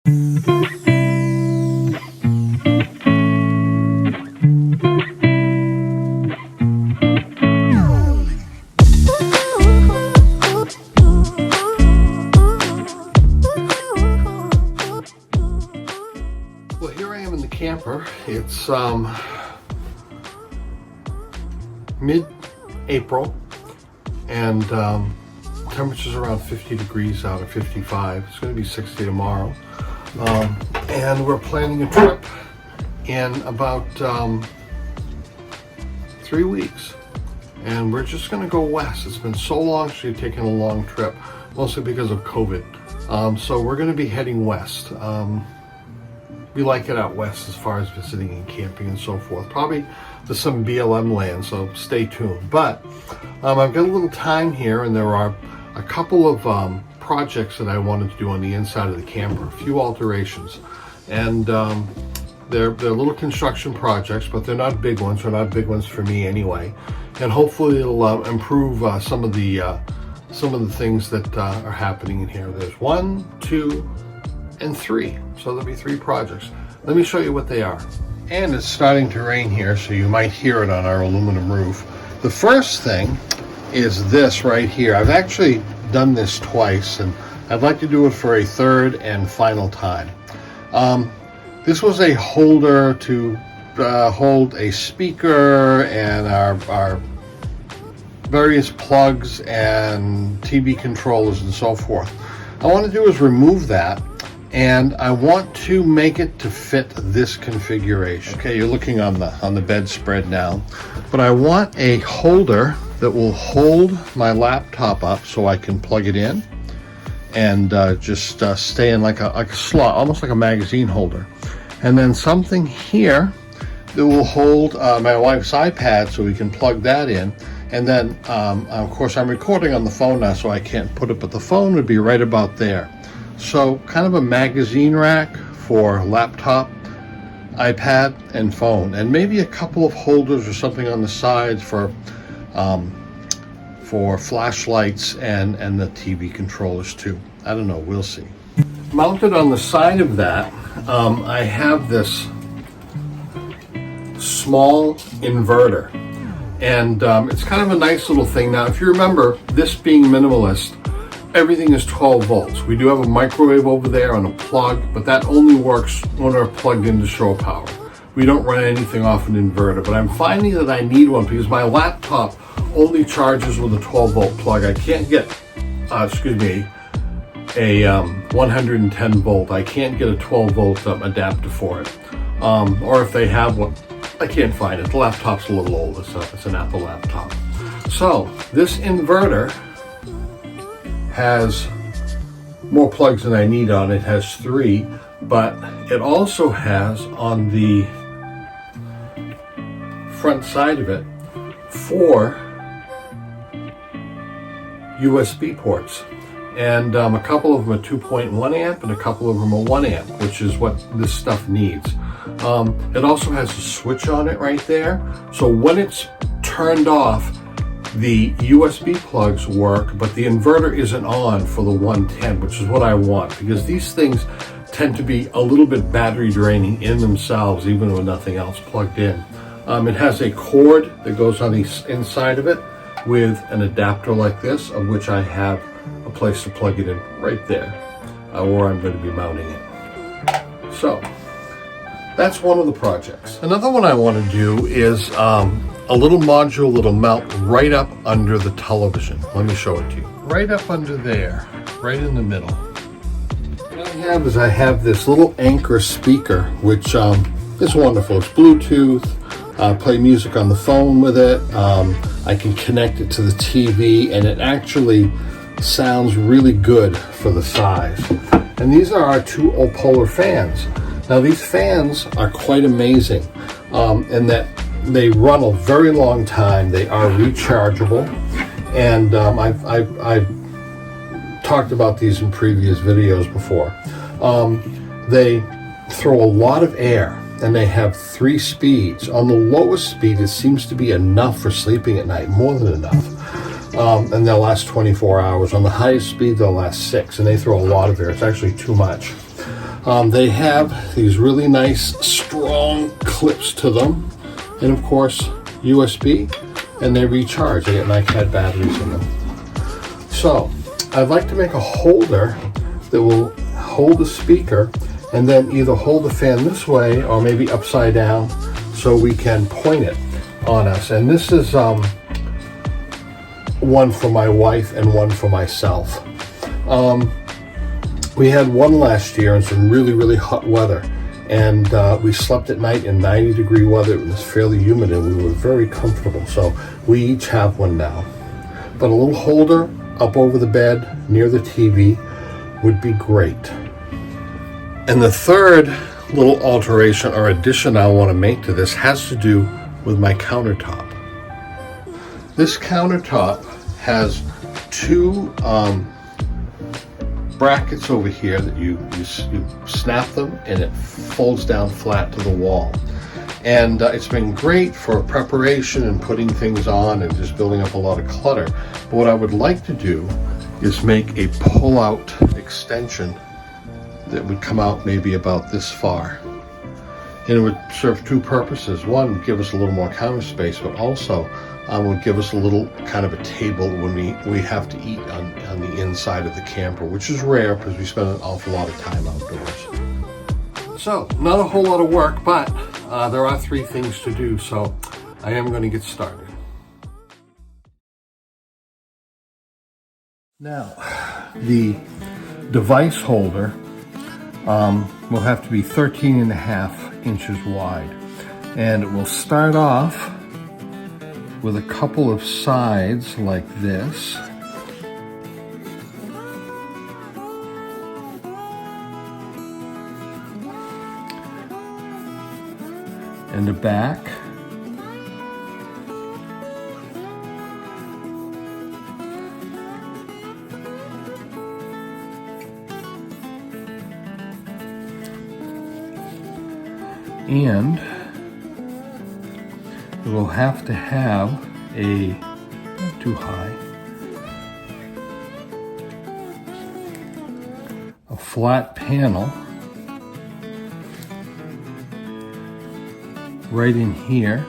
Well, here I am in the camper. It's mid-April, and temperature's around 50 degrees out of 55. It's going to be 60 tomorrow. And we're planning a trip in about 3 weeks. And we're just going to go west. It's been so long since we've taken a long trip, mostly because of COVID. So we're going to be heading west. We like it out west as far as visiting and camping and so forth. Probably to some BLM land, so stay tuned. But I've got a little time here, and there are a couple of projects that I wanted to do on the inside of the camper, a few alterations. And they're little construction projects, but they're not big ones. They're not big ones for me anyway. And hopefully it'll improve some of the things that are happening in here. There's 1, 2, and 3. So there'll be 3 projects. Let me show you what they are. And it's starting to rain here, so you might hear it on our aluminum roof. The first thing is this right here. I've actually done this twice, and I'd like to do it for a third and final time. This was a holder to hold a speaker and our various plugs and TV controllers and so forth. All I want to do is remove that, and I want to make it to fit this configuration. Okay, you're looking on the bedspread now, but I want a holder that will hold my laptop up so I can plug it in and just stay in like a slot, almost like a magazine holder. And then something here that will hold my wife's iPad so we can plug that in. And then, of course, I'm recording on the phone now, so I can't put it, but the phone would be right about there. So kind of a magazine rack for laptop, iPad, and phone, and maybe a couple of holders or something on the sides for flashlights and the TV controllers too. I don't know, we'll see. Mounted on the side of that, I have this small inverter, and it's kind of a nice little thing. Now, if you remember, this being minimalist, everything is 12 volts. We do have a microwave over there on a plug, but that only works when we're plugged into shore power. We don't run anything off an inverter, but I'm finding that I need one because my laptop only charges with a 12 volt plug. I can't get, a 110 volt. I can't get a 12 volt adapter for it. Or if they have one, I can't find it. The laptop's a little old. It's an Apple laptop. So this inverter has more plugs than I need on it. It has 3, but it also has on the front side of it 4 USB ports. And a couple of them are 2.1 amp and a couple of them are 1 amp, which is what this stuff needs. It also has a switch on it right there. So when it's turned off, the USB plugs work, but the inverter isn't on for the 110, which is what I want, because these things tend to be a little bit battery draining in themselves, even with nothing else plugged in. It has a cord that goes on the inside of it with an adapter like this, of which I have a place to plug it in right there, where I'm going to be mounting it. So that's one of the projects. Another one I want to do is a little module that'll mount right up under the television. Let me show it to you. Right up under there, right in the middle. What I have this little Anchor speaker, which is wonderful. It's Bluetooth. Play music on the phone with it. I can connect it to the TV, and it actually sounds really good for the size. And these are our 2 Opolar fans. Now these fans are quite amazing in that they run a very long time. They are rechargeable, and I've talked about these in previous videos before. They throw a lot of air, and they have 3 speeds. On the lowest speed, it seems to be enough for sleeping at night, more than enough. And they'll last 24 hours. On the highest speed, they'll last 6, and they throw a lot of air. It's actually too much. They have these really nice strong clips to them, and of course USB, and they recharge. They get NiCad batteries in them. So I'd like to make a holder that will hold the speaker and then either hold the fan this way or maybe upside down so we can point it on us. And this is one for my wife and one for myself. We had one last year in some really hot weather, and we slept at night in 90-degree weather. It was fairly humid and we were very comfortable, so we each have one now. But a little holder up over the bed near the TV would be great. And the third little alteration or addition I want to make to this has to do with my countertop. This countertop has two brackets over here that you snap them and it folds down flat to the wall. And it's been great for preparation and putting things on and just building up a lot of clutter. But what I would like to do is make a pull-out extension that would come out maybe about this far. And it would serve two purposes. One, give us a little more counter space, but also would give us a little kind of a table when we have to eat on the inside of the camper, which is rare because we spend an awful lot of time outdoors. So, not a whole lot of work, but there are three things to do, so I am going to get started. Now, the device holder will have to be 13.5 inches wide, and it will start off with a couple of sides like this. And the back. And it will have to have not too high, a flat panel right in here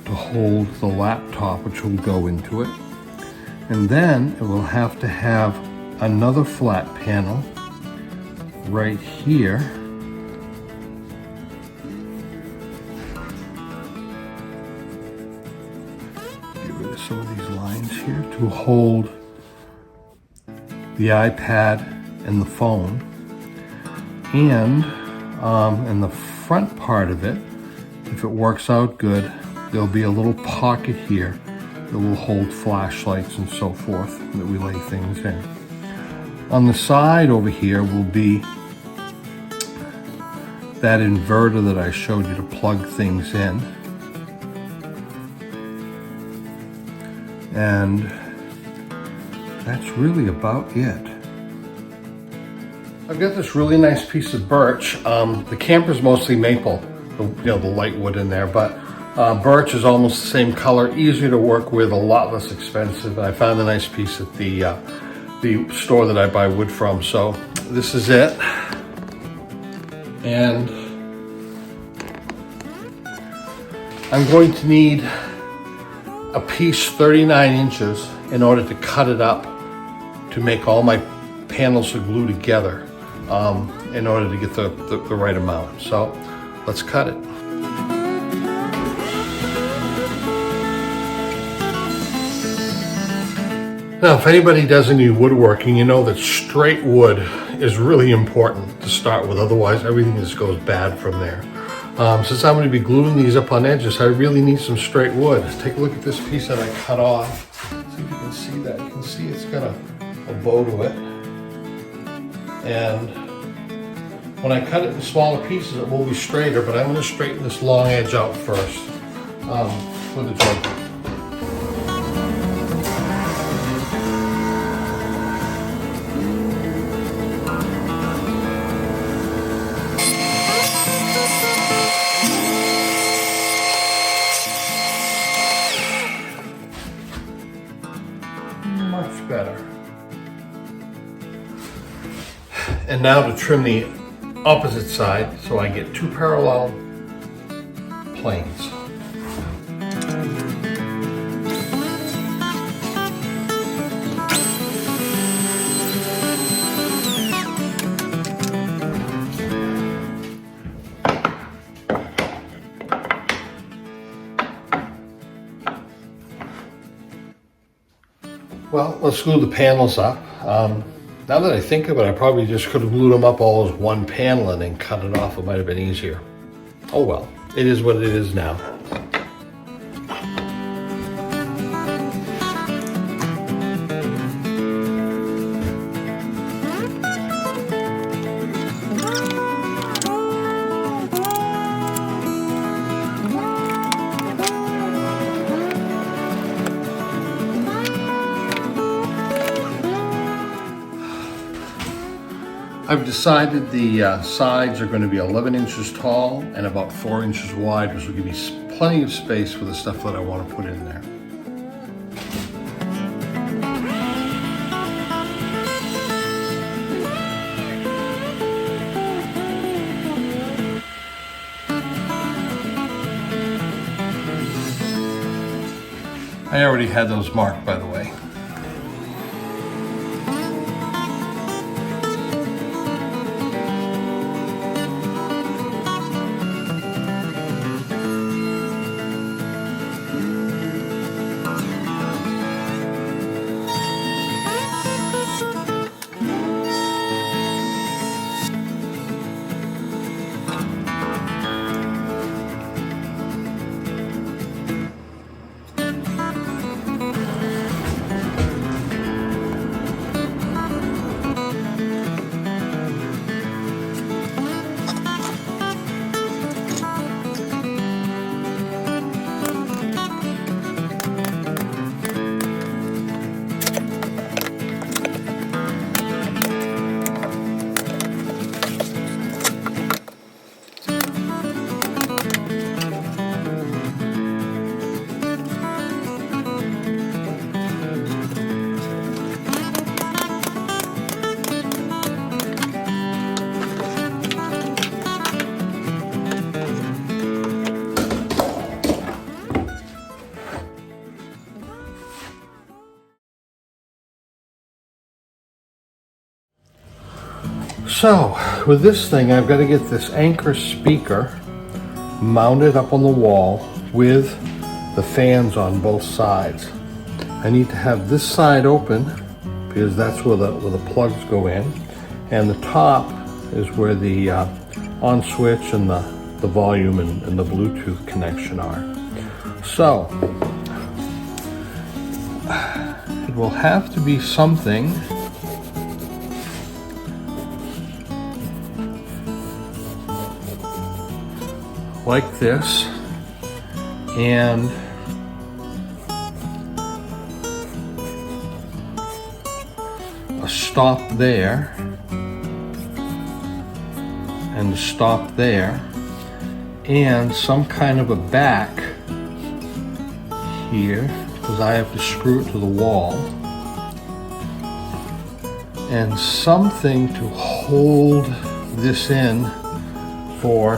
to hold the laptop, which will go into it. And then it will have to have another flat panel right here some of these lines here to hold the iPad and the phone, and in the front part of it, if it works out good, there'll be a little pocket here that will hold flashlights and so forth that we lay things in. On the side over here will be that inverter that I showed you to plug things in. And that's really about it. I've got this really nice piece of birch. The camper's mostly maple, the light wood in there, but birch is almost the same color, easier to work with, a lot less expensive. And I found a nice piece at the store that I buy wood from. So this is it. And I'm going to need a piece 39 inches in order to cut it up to make all my panels to glue together in order to get the right amount. So let's cut it. Now, if anybody does any woodworking, you know that straight wood is really important to start with, otherwise everything just goes bad from there. Since I'm going to be gluing these up on edges, I really need some straight wood. Take a look at this piece that I cut off. See if you can see that. You can see it's got a bow to it. And when I cut it in smaller pieces, it will be straighter, but I'm going to straighten this long edge out first with the joint. Better. And now to trim the opposite side so I get two parallel planes. Well, let's glue the panels up. Now that I think of it, I probably just could have glued them up all as one panel and then cut it off. It might have been easier. Oh well, it is what it is now. I've decided the sides are going to be 11 inches tall and about 4 inches wide, which will give me plenty of space for the stuff that I want to put in there. I already had those marked, by the way. So, with this thing, I've got to get this anchor speaker mounted up on the wall with the fans on both sides. I need to have this side open because that's where the plugs go in, and the top is where the on switch and the volume and the Bluetooth connection are. So, it will have to be something like this, and a stop there, and a stop there, and some kind of a back here, because I have to screw it to the wall, and something to hold this in for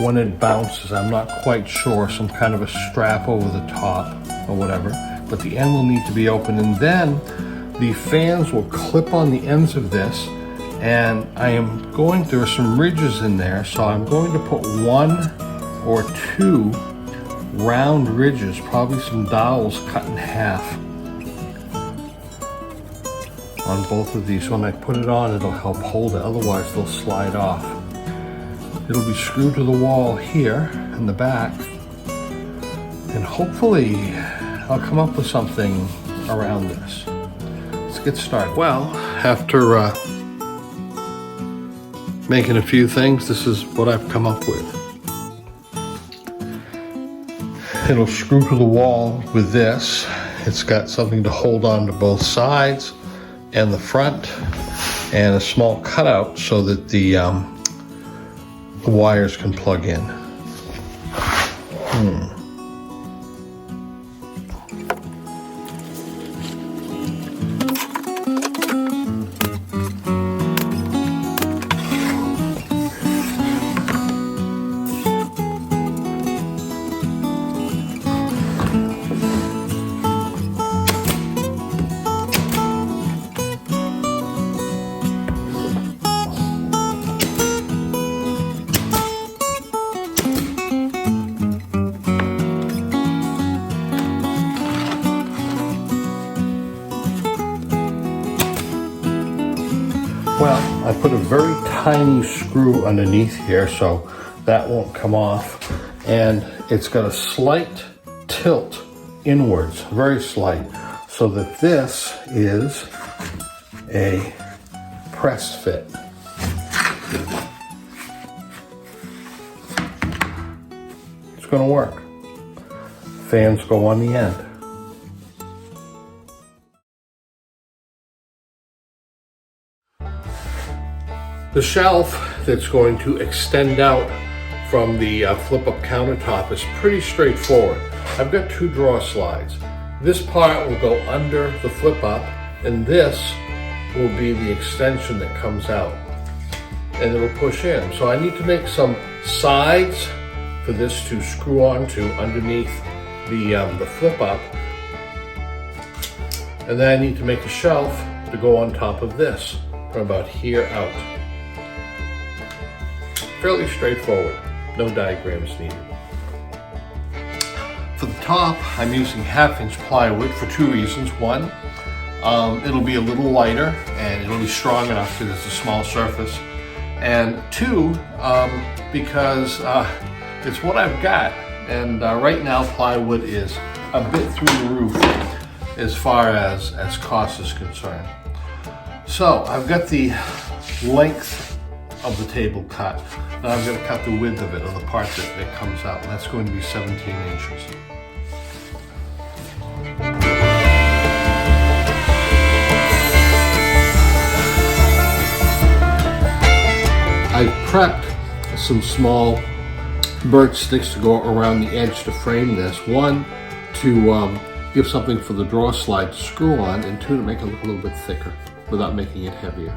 when it bounces. I'm not quite sure, some kind of a strap over the top or whatever, but the end will need to be open, and then the fans will clip on the ends of this, and there are some ridges in there, so I'm going to put 1 or 2 round ridges, probably some dowels cut in half on both of these. When I put it on, it'll help hold it, otherwise they'll slide off. It'll be screwed to the wall here in the back, and hopefully I'll come up with something around this. Let's get started. Well, after making a few things, this is what I've come up with. It'll screw to the wall with this. It's got something to hold on to both sides and the front, and a small cutout so that the wires can plug in. Well, I put a very tiny screw underneath here so that won't come off, and it's got a slight tilt inwards, very slight, so that this is a press fit. It's going to work. Fans go on the end. The shelf that's going to extend out from the flip-up countertop is pretty straightforward. I've got 2 drawer slides. This part will go under the flip-up, and this will be the extension that comes out, and it'll push in. So I need to make some sides for this to screw onto underneath the flip-up, and then I need to make a shelf to go on top of this from about here out. Fairly straightforward, no diagrams needed. For the top, I'm using 1/2-inch plywood for 2 reasons. One, it'll be a little lighter and it'll be strong enough because it's a small surface. And 2, because it's what I've got. And right now plywood is a bit through the roof as far as cost is concerned. So I've got the length of the table cut. Now I'm going to cut the width of it, or the part that comes out, and that's going to be 17 inches. I've prepped some small birch sticks to go around the edge to frame this. One, to give something for the drawer slide to screw on, and 2, to make it look a little bit thicker without making it heavier.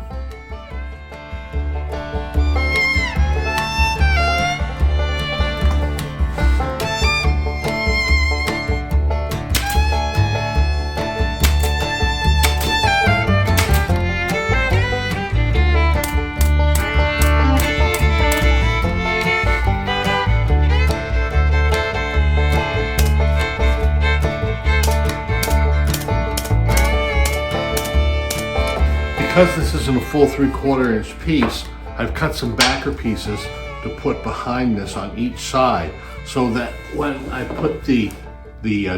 Because this isn't a full 3/4 inch piece, I've cut some backer pieces to put behind this on each side, so that when I put the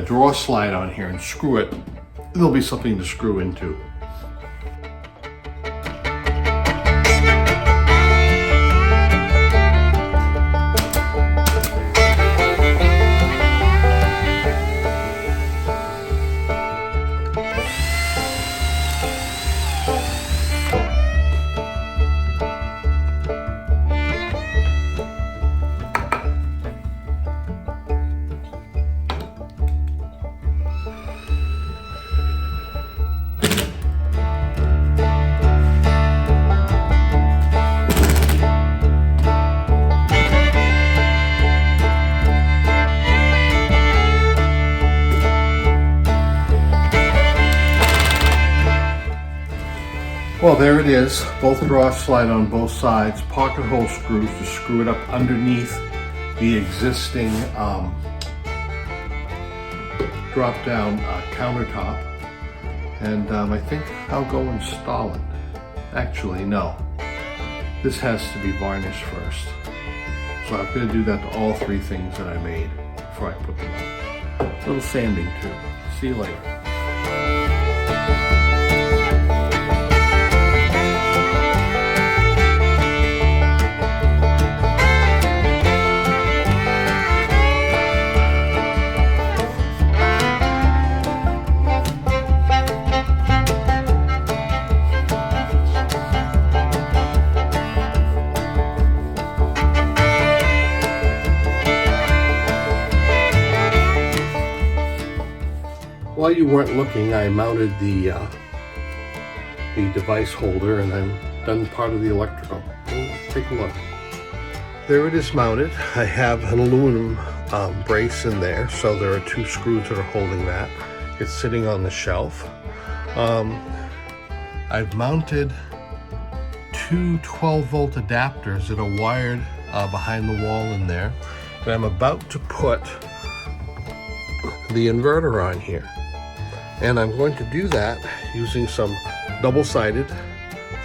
drawer slide on here and screw it, there'll be something to screw into. Well, there it is. Both drawers slide on both sides. Pocket hole screws to screw it up underneath the existing drop-down countertop. And I think I'll go install it. Actually, no. This has to be varnished first. So I'm going to do that to all 3 things that I made before I put them up. A little sanding too. See you later. While you weren't looking, I mounted the device holder, and I'm done part of the electrical. Take a look. There it is mounted. I have an aluminum brace in there, so there are 2 screws that are holding that. It's sitting on the shelf. I've mounted 2 12-volt adapters that are wired behind the wall in there, and I'm about to put the inverter on here. And I'm going to do that using some double-sided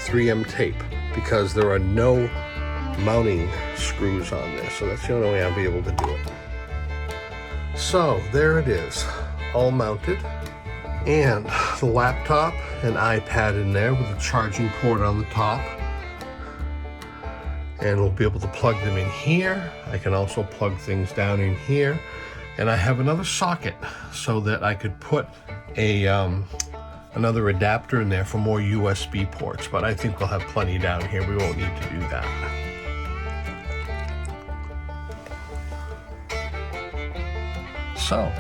3M tape because there are no mounting screws on this, so that's the only way I'll be able to do it. So there it is, all mounted, and the laptop and iPad in there with a charging port on the top, and we'll be able to plug them in here. I can also plug things down in here, and I have another socket so that I could put a another adapter in there for more USB ports, but I think we'll have plenty down here. We won't need to do that. So,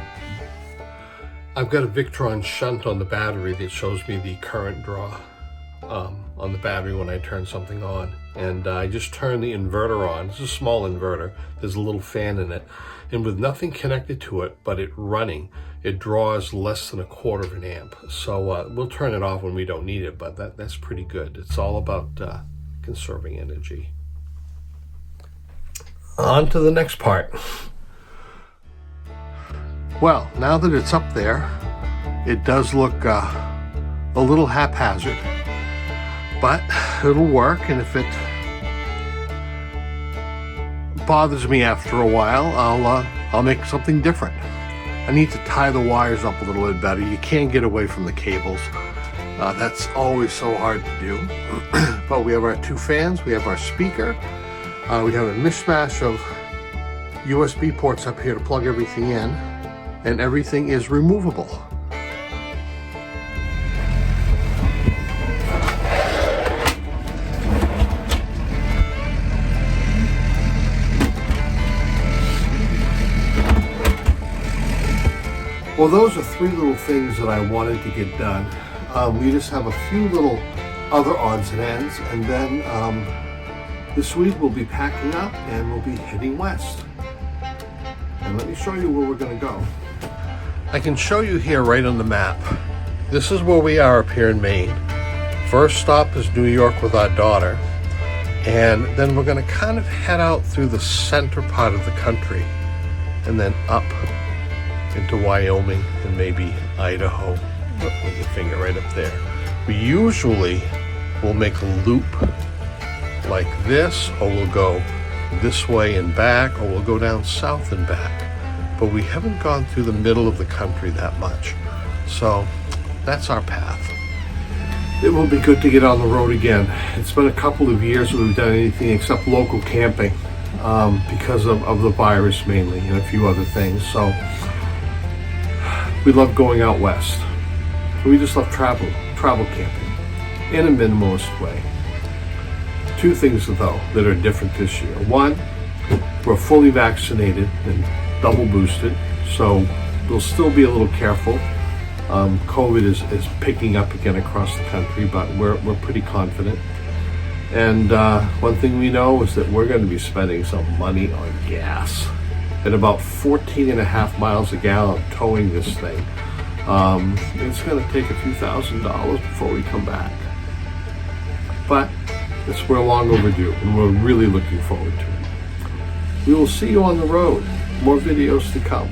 I've got a Victron shunt on the battery that shows me the current draw on the battery when I turn something on. And I just turned the inverter on. It's a small inverter. There's a little fan in it. And with nothing connected to it, but it running, it draws less than 1/4 of an amp. So we'll turn it off when we don't need it, but that's pretty good. It's all about conserving energy. On to the next part. Well, now that it's up there, it does look a little haphazard, but it'll work, and if it bothers me after a while, I'll make something different. I need to tie the wires up a little bit better. You can't get away from the cables. That's always so hard to do. But we have our 2 fans, we have our speaker, we have a mishmash of USB ports up here to plug everything in, and everything is removable. Well, those are 3 little things that I wanted to get done. We just have a few little other odds and ends, and then this week we'll be packing up and we'll be heading west. And let me show you where we're going to go. I can show you here right on the map. This is where we are up here in Maine. First stop is New York with our daughter, and then we're going to kind of head out through the center part of the country and then up into Wyoming and maybe Idaho. With your finger right up there. We usually will make a loop like this, or we'll go this way and back, or we'll go down south and back. But we haven't gone through the middle of the country that much. So that's our path. It will be good to get on the road again. It's been a couple of years that we've done anything except local camping because of the virus mainly, and a few other things. So we love going out west. We just love travel camping in a minimalist way. 2 things though that are different this year. 1, we're fully vaccinated and double boosted, so we'll still be a little careful. COVID is picking up again across the country, but we're pretty confident. And one thing we know is that we're going to be spending some money on gas. At about 14.5 miles a gallon towing this thing, it's going to take a few $1,000s before we come back. But we're long overdue, and we're really looking forward to it. We will see you on the road. More videos to come.